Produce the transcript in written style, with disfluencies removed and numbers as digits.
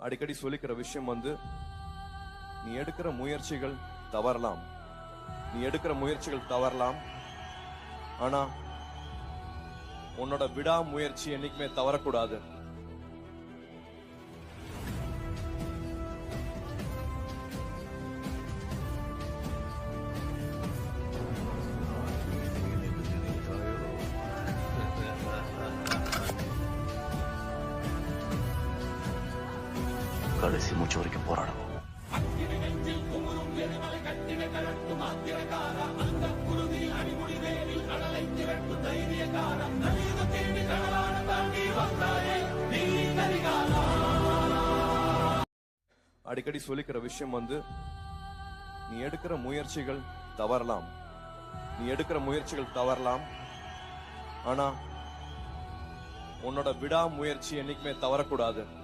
அடிக்கடி சொல்லிக்கிற விஷயம் வந்து, நீ எடுக்கிற முயற்சிகள் தவறலாம். நீ எடுக்கிற முயற்சிகள் தவறலாம். ஆனா உன்னோட விடாமுயற்சி என்னைக்குமே தவறக்கூடாது. கடைசி மூச்சு வரைக்கும் போராடணும். அடிக்கடி சொல்லிக்கிற விஷயம் வந்து, நீ எடுக்கிற முயற்சிகள் தவறலாம். நீ எடுக்கிற முயற்சிகள் தவறலாம். ஆனா உன்னோட விடாமுயற்சி என்னைக்குமே தவறக்கூடாது.